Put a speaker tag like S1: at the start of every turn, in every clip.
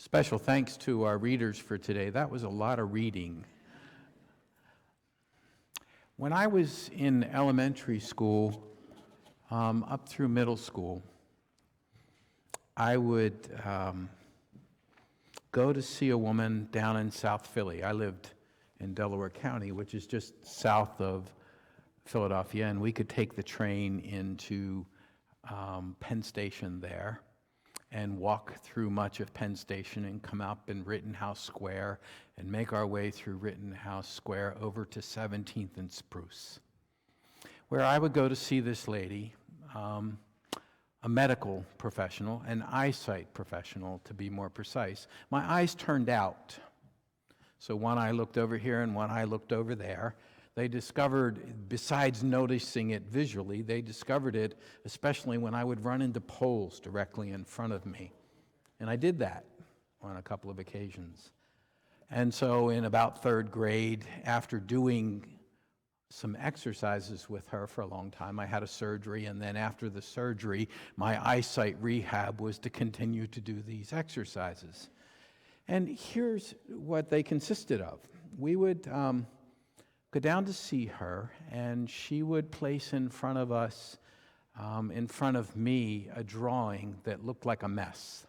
S1: Special thanks to our readers for today. That was a lot of reading. When I was in elementary school, up through middle school, I would go to see a woman down in South Philly. I lived in Delaware County, which is just south of Philadelphia, and we could take the train into Penn Station there and walk through much of Penn Station and come up in Rittenhouse Square and make our way through Rittenhouse Square over to 17th and Spruce, where I would go to see this lady, a medical professional, an eyesight professional to be more precise. My eyes turned out. So one eye looked over here and one eye looked over there. They discovered, besides noticing it visually, they discovered it especially when I would run into poles directly in front of me. And I did that on a couple of occasions. And so in about third grade, after doing some exercises with her for a long time, I had a surgery, and then after the surgery, my eyesight rehab was to continue to do these exercises. And here's what they consisted of. We would go down to see her, and she would place in front of us, in front of me, a drawing that looked like a mess.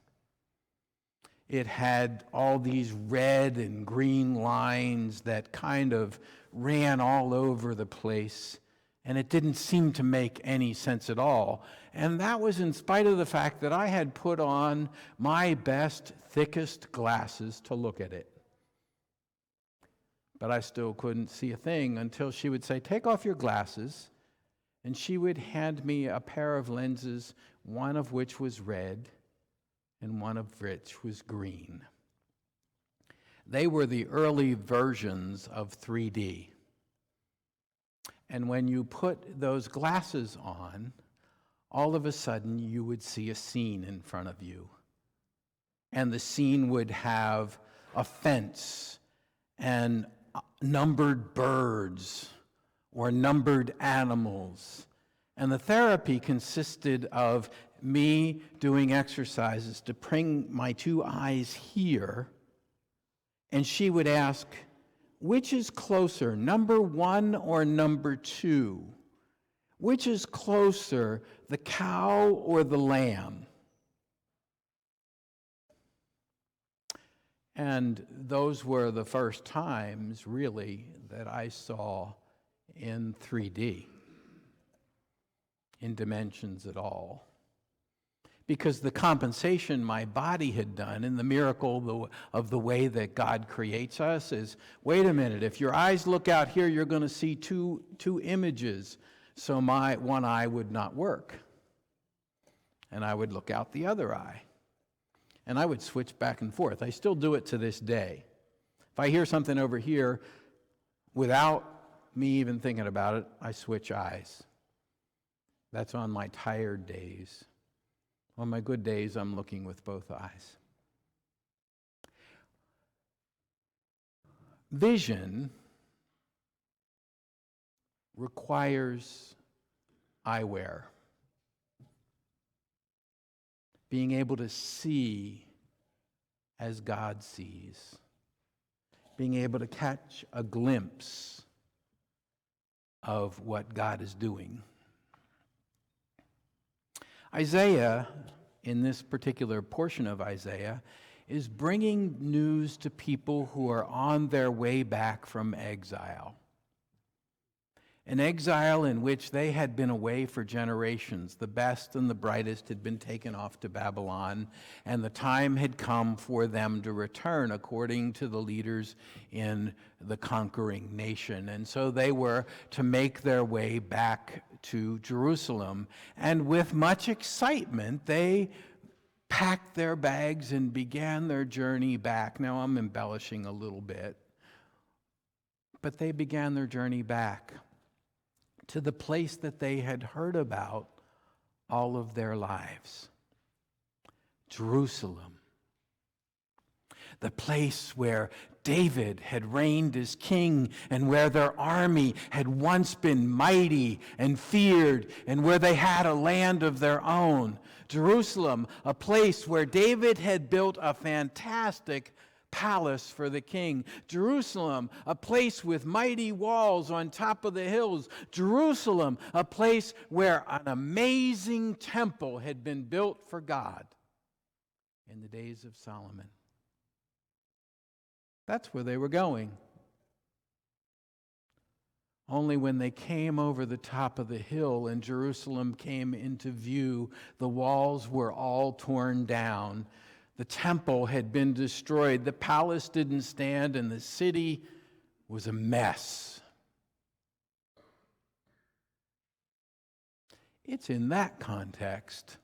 S1: It had all these red and green lines that kind of ran all over the place, and it didn't seem to make any sense at all. And that was in spite of the fact that I had put on my best, thickest glasses to look at it. But I still couldn't see a thing until she would say, "Take off your glasses," and she would hand me a pair of lenses, one of which was red and one of which was green. They were the early versions of 3D. And when you put those glasses on, all of a sudden you would see a scene in front of you. And the scene would have a fence and numbered birds or numbered animals. And the therapy consisted of me doing exercises to bring my two eyes here, and she would ask, "Which is closer, number 1 or number 2? Which is closer, the cow or the lamb?" And those were the first times, really, that I saw in 3D, in dimensions at all. Because the compensation my body had done in the miracle of the way that God creates us is, wait a minute, if your eyes look out here, you're going to see two images. So my one eye would not work. And I would look out the other eye. And I would switch back and forth. I still do it to this day. If I hear something over here, without me even thinking about it, I switch eyes. That's on my tired days. On my good days, I'm looking with both eyes. Vision requires eyewear. Being able to see as God sees. Being able to catch a glimpse of what God is doing. Isaiah, in this particular portion of Isaiah, is bringing news to people who are on their way back from exile. An exile in which they had been away for generations. The best and the brightest had been taken off to Babylon, and the time had come for them to return according to the leaders in the conquering nation. And so they were to make their way back to Jerusalem. And with much excitement, they packed their bags and began their journey back. Now, I'm embellishing a little bit, but they began their journey back to the place that they had heard about all of their lives. Jerusalem. The place where David had reigned as king, and where their army had once been mighty and feared, and where they had a land of their own. Jerusalem, a place where David had built a fantastic palace for the king. Jerusalem, a place with mighty walls on top of the hills. Jerusalem, a place where an amazing temple had been built for God in the days of Solomon. That's where they were going. Only when they came over the top of the hill and Jerusalem came into view, the walls were all torn down. The temple had been destroyed. The palace didn't stand, and the city was a mess. It's in that context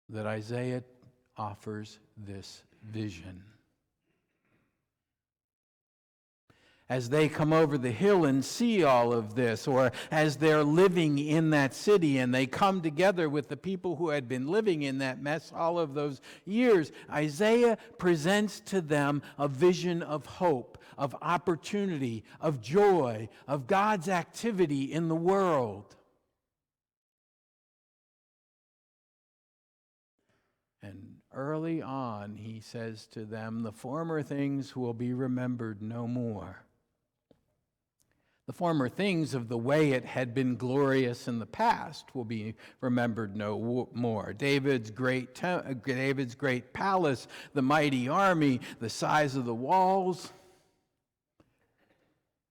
S1: that Isaiah offers this vision. As they come over the hill and see all of this, or as they're living in that city and they come together with the people who had been living in that mess all of those years, Isaiah presents to them a vision of hope, of opportunity, of joy, of God's activity in the world. And early on, he says to them, the former things will be remembered no more. The former things of the way it had been glorious in the past will be remembered no more. David's great palace, the mighty army, the size of the walls,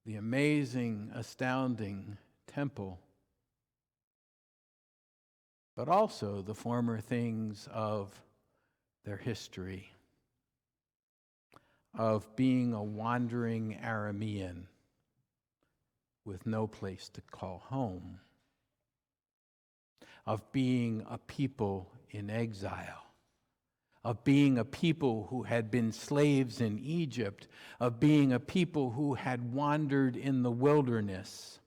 S1: the amazing, astounding temple, but also the former things of their history, of being a wandering Aramean with no place to call home, of being a people in exile, of being a people who had been slaves in Egypt, of being a people who had wandered in the wilderness.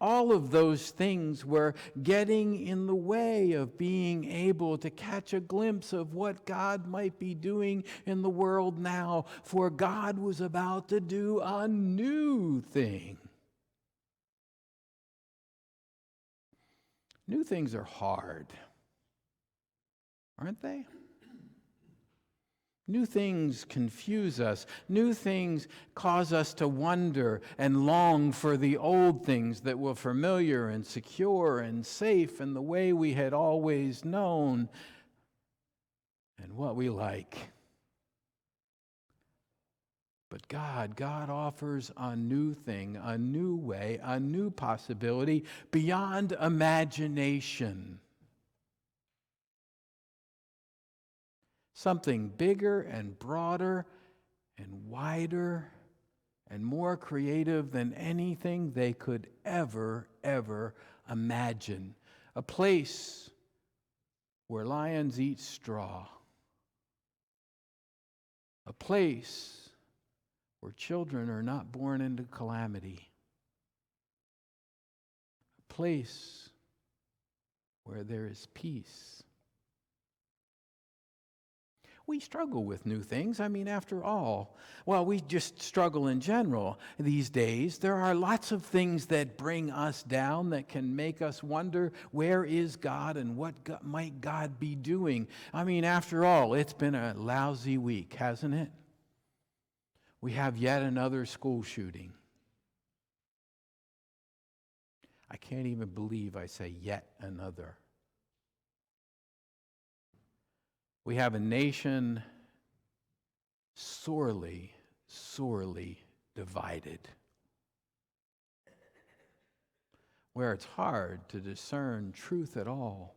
S1: All of those things were getting in the way of being able to catch a glimpse of what God might be doing in the world now, for God was about to do a new thing. New things are hard, aren't they? New things confuse us. New things cause us to wonder and long for the old things that were familiar and secure and safe and the way we had always known and what we like. But God offers a new thing, a new way, a new possibility beyond imagination. Something bigger and broader and wider and more creative than anything they could ever imagine. A place where lions eat straw. A place where children are not born into calamity. A place where there is peace. We struggle with new things. I mean, after all, well, we just struggle in general these days. There are lots of things that bring us down, that can make us wonder, where is God and what might God be doing? I mean, after all, it's been a lousy week, hasn't it? We have yet another school shooting. I can't even believe I say yet another. We have a nation sorely divided, where it's hard to discern truth at all.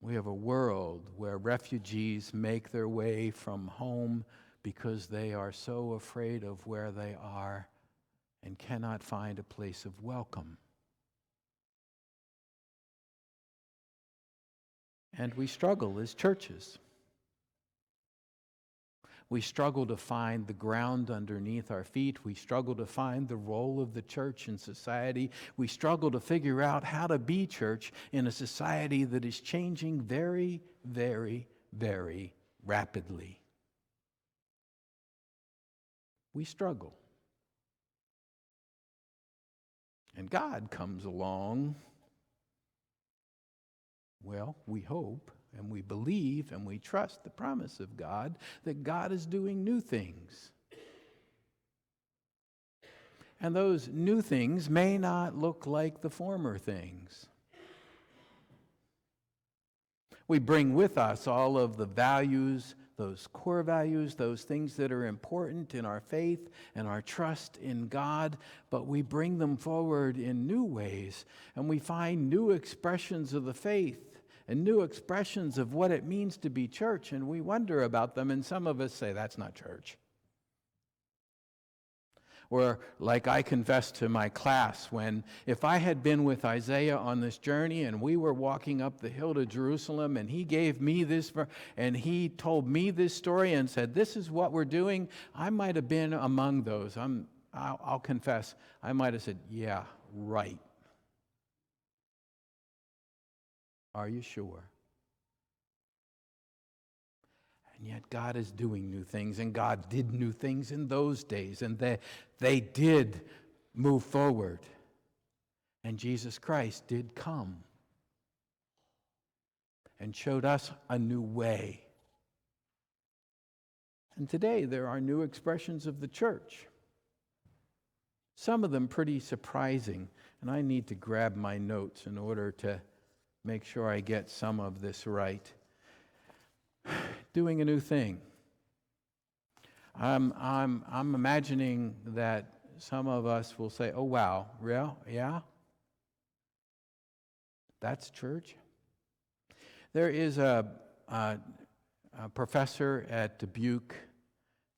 S1: We have a world where refugees make their way from home because they are so afraid of where they are and cannot find a place of welcome. And we struggle as churches. We struggle to find the ground underneath our feet. We struggle to find the role of the church in society. We struggle to figure out how to be church in a society that is changing very very rapidly. We struggle. And God comes along. Well, we hope and we believe and we trust the promise of God that God is doing new things. And those new things may not look like the former things. We bring with us all of the values, those core values, those things that are important in our faith and our trust in God, but we bring them forward in new ways, and we find new expressions of the faith and new expressions of what it means to be church, and we wonder about them, and some of us say, that's not church. Or like I confessed to my class, if I had been with Isaiah on this journey and we were walking up the hill to Jerusalem and he gave me this, and he told me this story and said, this is what we're doing, I might have been among those. I'll confess, I might have said, yeah, right. Are you sure? And yet God is doing new things, and God did new things in those days, and they did move forward. And Jesus Christ did come and showed us a new way. And today there are new expressions of the church. Some of them pretty surprising, and I need to grab my notes in order to make sure I get some of this right. Doing a new thing. I'm imagining that some of us will say, "Oh wow, real? Yeah? That's church?" There is a professor at Dubuque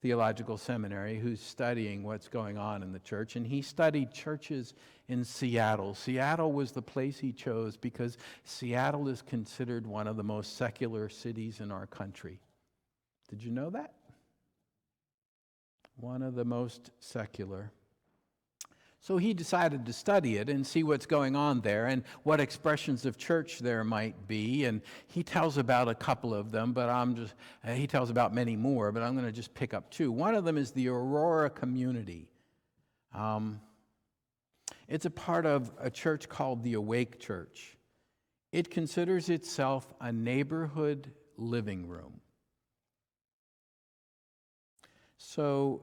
S1: Theological Seminary who's studying what's going on in the church, and he studied churches in Seattle. Seattle was the place he chose because Seattle is considered one of the most secular cities in our country. Did you know that? One of the most secular. So he decided to study it and see what's going on there and what expressions of church there might be. And he tells about a couple of them, but he tells about many more, but I'm going to just pick up two. One of them is the Aurora community. It's a part of a church called the Awake Church. It considers itself a neighborhood living room. So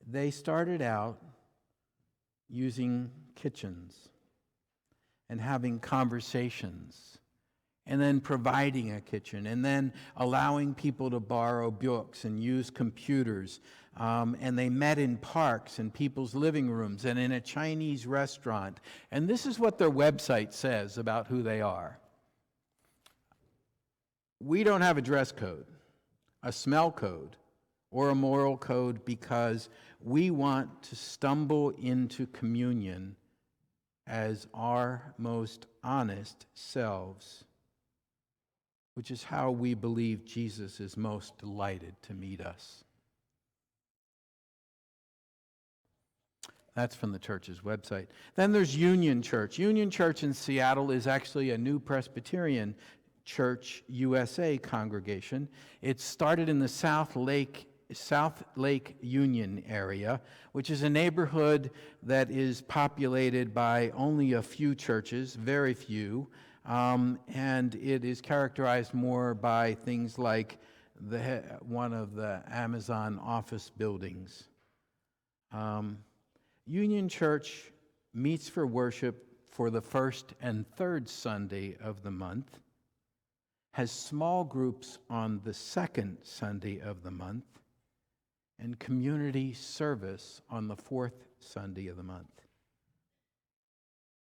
S1: they started out using kitchens and having conversations and then providing a kitchen and then allowing people to borrow books and use computers. And they met in parks and people's living rooms and in a Chinese restaurant. And this is what their website says about who they are. We don't have a dress code, a smell code, or a moral code because we want to stumble into communion as our most honest selves, which is how we believe Jesus is most delighted to meet us. That's from the church's website. Then there's Union Church. Union Church in Seattle is actually a new Presbyterian Church USA congregation. It started in the South Lake Union area, which is a neighborhood that is populated by only a few churches, very few, and it is characterized more by things like one of the Amazon office buildings. Union Church meets for worship for the first and third Sunday of the month, has small groups on the second Sunday of the month, and community service on the fourth Sunday of the month.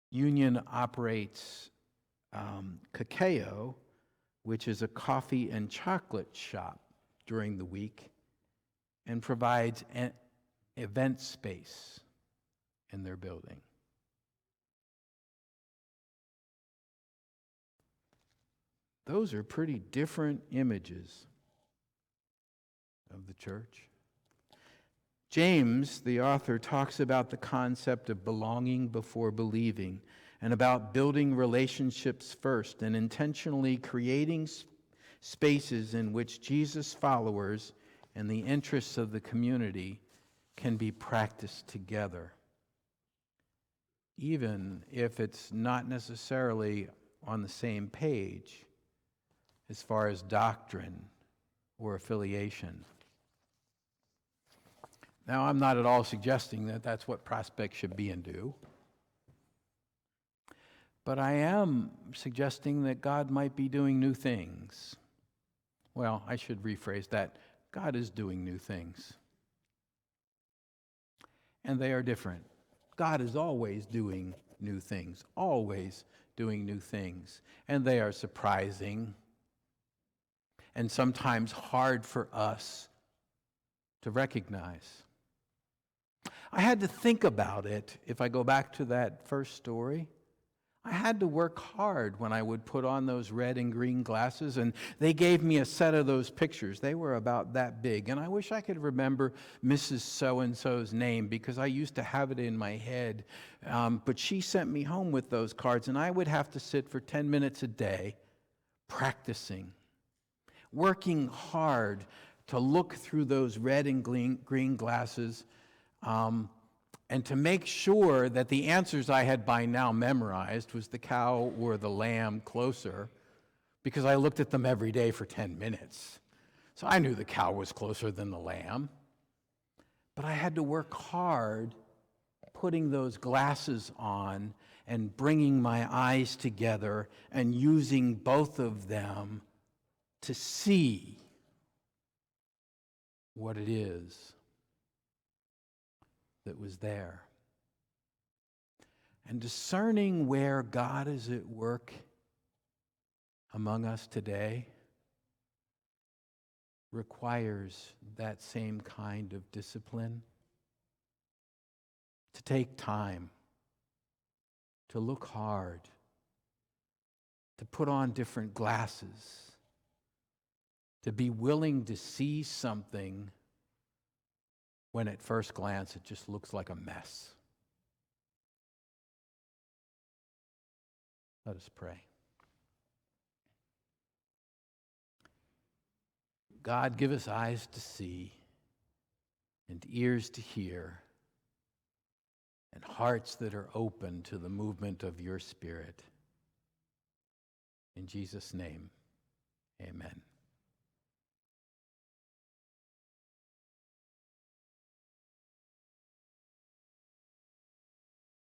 S1: Union operates Cacao, which is a coffee and chocolate shop during the week, and provides an event space in their building. Those are pretty different images of the church. James, the author, talks about the concept of belonging before believing and about building relationships first and intentionally creating spaces in which Jesus followers and the interests of the community can be practiced together, even if it's not necessarily on the same page as far as doctrine or affiliation. Now, I'm not at all suggesting that that's what Prospect should be and do, but I am suggesting that God might be doing new things. Well, I should rephrase that. God is doing new things, and they are different. God is always doing new things, always doing new things, and they are surprising and sometimes hard for us to recognize. I had to think about it. If I go back to that first story, I had to work hard when I would put on those red and green glasses, and they gave me a set of those pictures. They were about that big, and I wish I could remember Mrs. So-and-so's name because I used to have it in my head, but she sent me home with those cards, and I would have to sit for 10 minutes a day practicing, working hard to look through those red and green glasses, and to make sure that the answers I had by now memorized was the cow or the lamb closer, because I looked at them every day for 10 minutes. So I knew the cow was closer than the lamb. But I had to work hard putting those glasses on and bringing my eyes together and using both of them to see what it is that was there. And discerning where God is at work among us today requires that same kind of discipline. To take time, to look hard, to put on different glasses, to be willing to see something when at first glance it just looks like a mess. Let us pray. God, give us eyes to see and ears to hear and hearts that are open to the movement of your Spirit. In Jesus' name, amen.